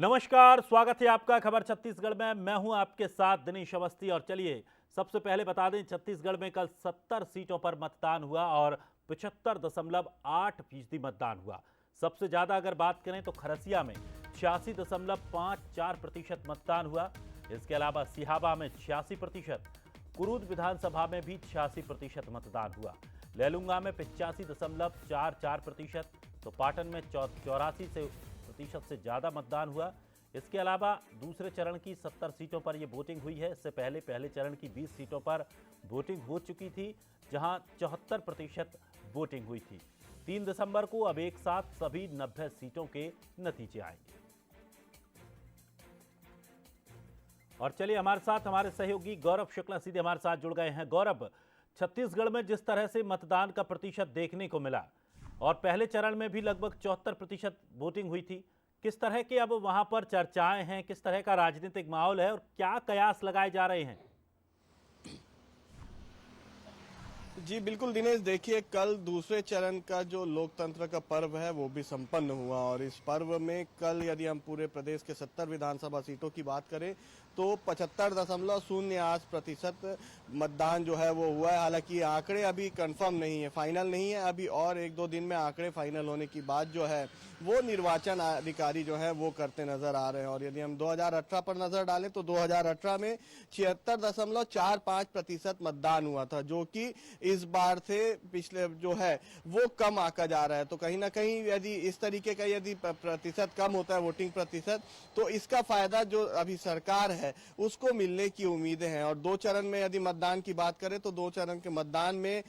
नमस्कार, स्वागत है आपका खबर छत्तीसगढ़ में। मैं हूं आपके साथ दिनेश अवस्थी। और चलिए सबसे पहले बता दें, छत्तीसगढ़ में कल 70 सीटों पर मतदान हुआ और 75.8% मतदान हुआ। सबसे ज्यादा अगर बात करें तो खरसिया में 86.54% मतदान हुआ। इसके अलावा सिहावा में 86%, कुरूद विधानसभा में भी 86% मतदान हुआ। लैलूंगा में 85.44%, तो पाटन में 84% से ज्यादा मतदान हुआ। इसके अलावा दूसरे चरण की 70 सीटों पर यह वोटिंग हुई है। इससे पहले चरण की 20 सीटों पर वोटिंग हो चुकी थी, जहां 74% वोटिंग हुई थी। 3 दिसंबर को अब एक साथ सभी 90 सीटों के नतीजे आएंगे। और चलिए हमारे साथ हमारे सहयोगी गौरव शुक्ला सीधे हमारे साथ जुड़ गए हैं। गौरव, छत्तीसगढ़ में जिस तरह से मतदान का प्रतिशत देखने को मिला और पहले चरण में भी लगभग 74% वोटिंग हुई थी, किस तरह के अब वहां पर चर्चाएं हैं, किस तरह का राजनीतिक माहौल है और क्या कयास लगाए जा रहे हैं? जी बिल्कुल दिनेश, देखिए कल दूसरे चरण का जो लोकतंत्र का पर्व है वो भी संपन्न हुआ और इस पर्व में कल यदि हम पूरे प्रदेश के 70 विधानसभा सीटों की बात करें तो 75.08% मतदान जो है वो हुआ है। हालांकि आंकड़े अभी कंफर्म नहीं है, फाइनल नहीं है, अभी और 1-2 दिन में आंकड़े फाइनल होने की बात जो है वो निर्वाचन अधिकारी जो है वो करते नजर आ रहे हैं। और यदि हम 2018 पर नजर डालें तो 2018 में 76.45% मतदान हुआ था, जो कि इस बार से पिछले जो है वो कम आका जा रहा है। तो कहीं ना कहीं यदि इस तरीके का यदि प्रतिशत कम होता है, वोटिंग प्रतिशत, तो इसका फायदा जो अभी सरकार है उसको मिलने की उम्मीदें हैं। और 2 चरण में यदि मतदान की बात करें तो 2 चरण के मतदान में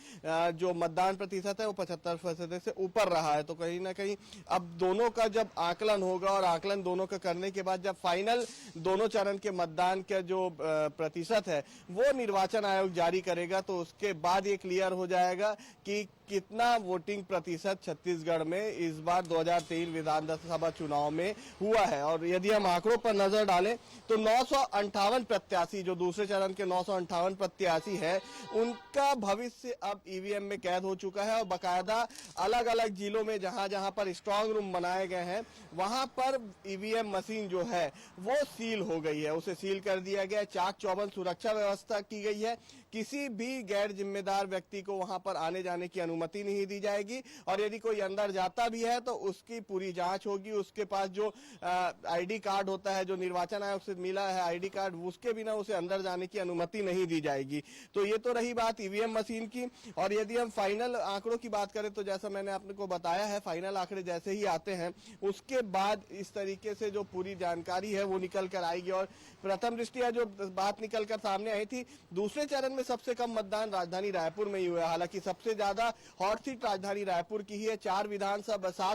जो मतदान प्रतिशत है वो 75% से ऊपर रहा है। तो कहीं ना कहीं अब दोनों का जब आकलन होगा और आकलन दोनों का करने के बाद जब फाइनल दोनों चरण के मतदान का जो प्रतिशत है वो निर्वाचन आयोग जारी करेगा तो उसके बाद ये क्लियर हो जाएगा कि कितना वोटिंग प्रतिशत छत्तीसगढ़ में इस बार 2023 विधानसभा चुनाव में हुआ है। और यदि हम आंकड़ों पर नजर डालें तो 958 प्रत्याशी, जो दूसरे चरण के 958 प्रत्याशी है, उनका भविष्य अब ईवीएम में कैद हो चुका है। और बाकायदा अलग अलग जिलों में जहां जहां पर स्ट्रांग रूम बनाए गए हैं वहां पर ईवीएम मशीन जो है वो सील हो गई है, उसे सील कर दिया गया है। चाक चौबंद सुरक्षा व्यवस्था की गई है, किसी भी गैर जिम्मेदार व्यक्ति को वहां पर आने जाने की अनुमति नहीं दी जाएगी। और यदि कोई अंदर जाता भी है तो उसकी पूरी जांच होगी, उसके पास जो आईडी कार्ड होता है, जो निर्वाचन आयोग से मिला है आईडी कार्ड, उसके बिना उसे अंदर जाने की अनुमति नहीं दी जाएगी। तो ये तो रही बात ईवीएम मशीन की। और यदि हम फाइनल आंकड़ों की बात करें तो जैसा मैंने आपको बताया है, फाइनल आंकड़े जैसे ही आते हैं उसके बाद इस तरीके से जो पूरी जानकारी है वो निकल कर आएगी। और प्रथम दृष्टया जो बात निकल कर सामने आई थी, दूसरे चरण में सबसे कम मतदान राजधानी रायपुर में ही हुआ। हालांकि सबसे ज्यादा हॉट सीट राजधानी रायपुर की ही है। 7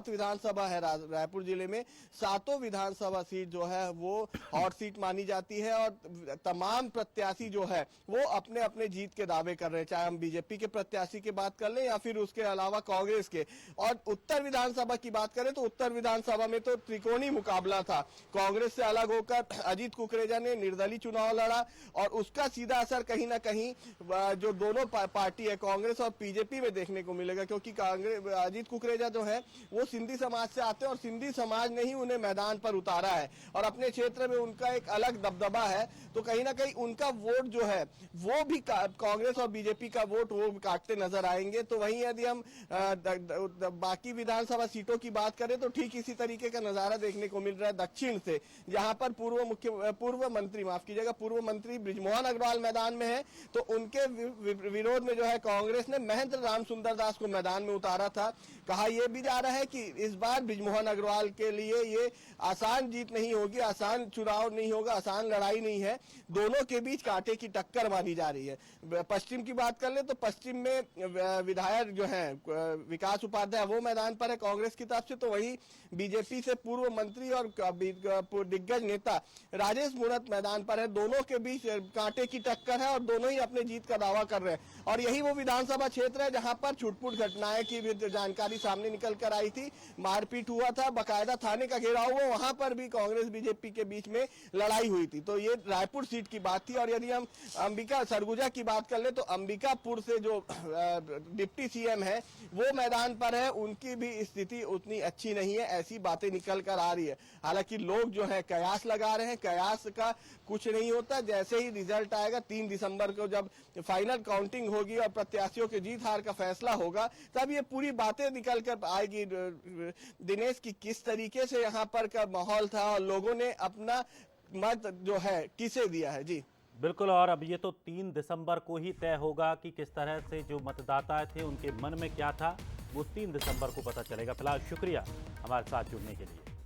विधानसभा है रायपुर जिले में, 7 विधानसभा सीट जो है वो हॉट सीट मानी जाती है। और तमाम प्रत्याशी जो है वो अपने अपने जीत के दावे कर रहे हैं, चाहे हम बीजेपी के प्रत्याशी की बात कर लें या फिर उसके अलावा कांग्रेस के। और उत्तर विधानसभा की बात करें तो उत्तर विधानसभा में तो त्रिकोणीय मुकाबला था। कांग्रेस से अलग होकर अजीत कुकरेजा ने निर्दलीय चुनाव लड़ा और उसका सीधा असर कहीं ना कहीं जो दोनों पार्टी है कांग्रेस और बीजेपी में देखने को मिलेगा, क्योंकि कांग्रेस अजीत कुकरेजा जो है वो सिंधी समाज से आते हैं और सिंधी समाज ने ही उन्हें मैदान पर उतारा है और अपने क्षेत्र में उनका एक अलग दबदबा है। तो कहीं ना कहीं उनका वोट जो है वो भी कांग्रेस और बीजेपी का वोट वो काटते नजर आएंगे। तो वहीं यदि हम बाकी विधानसभा सीटों की बात करें तो ठीक इसी तरीके का नजारा देखने को मिल रहा है दक्षिण से, जहां पर पूर्व मंत्री बृजमोहन अग्रवाल मैदान में है। तो उनके विरोध में जो है कांग्रेस ने महेंद्र राम सुंदर दास को मैदान में उतारा था। कहा यह भी जा रहा है कि इस बार बृजमोहन अग्रवाल के लिए ये आसान जीत नहीं होगी, आसान चुनाव नहीं होगा, आसान लड़ाई नहीं है। दोनों के बीच कांटे की टक्कर मानी जा रही है। पश्चिम की बात कर ले तो पश्चिम में विधायक जो है विकास उपाध्याय वो मैदान पर है कांग्रेस की तरफ से, तो वही बीजेपी से पूर्व मंत्री और दिग्गज नेता राजेश मूणत मैदान पर है। दोनों के बीच कांटे की टक्कर है और दोनों ही अपने जीत का दावा कर रहे हैं। और यही वो विधानसभा क्षेत्र है जहां पर छुटपुट घटनाएं की भी जानकारी सामने निकल कर आई थी, मारपीट हुआ था, बकायदा थाने का घेराव हुआ, वहां पर भी कांग्रेस बीजेपी के बीच में लड़ाई हुई थी। तो ये रायपुर सीट की बात थी। और यदि हम अंबिका सरगुजा की बात कर ले तो अंबिकापुर से जो डिप्टी सीएम है वो मैदान पर है, उनकी भी स्थिति उतनी अच्छी नहीं है, ऐसी बातें निकल कर आ रही है। हालांकि लोग जो है कयास लगा रहे हैं, कयास का कुछ नहीं होता। जैसे ही रिजल्ट आएगा 3 दिसंबर को जब फाइनल काउंटिंग होगी और प्रत्याशियों के जीत हार का फैसला होगा, तब ये पूरी बातें निकल कर आएगी दिनेश की किस तरीके से यहाँ पर का माहौल था और लोगों ने अपना मत जो है किसे दिया है। जी बिल्कुल, और अब ये तो 3 दिसंबर को ही तय होगा कि किस तरह से जो मतदाता थे उनके मन में क्या था, वो 3 दिसंबर को पता चलेगा। फिलहाल शुक्रिया हमारे साथ जुड़ने के लिए।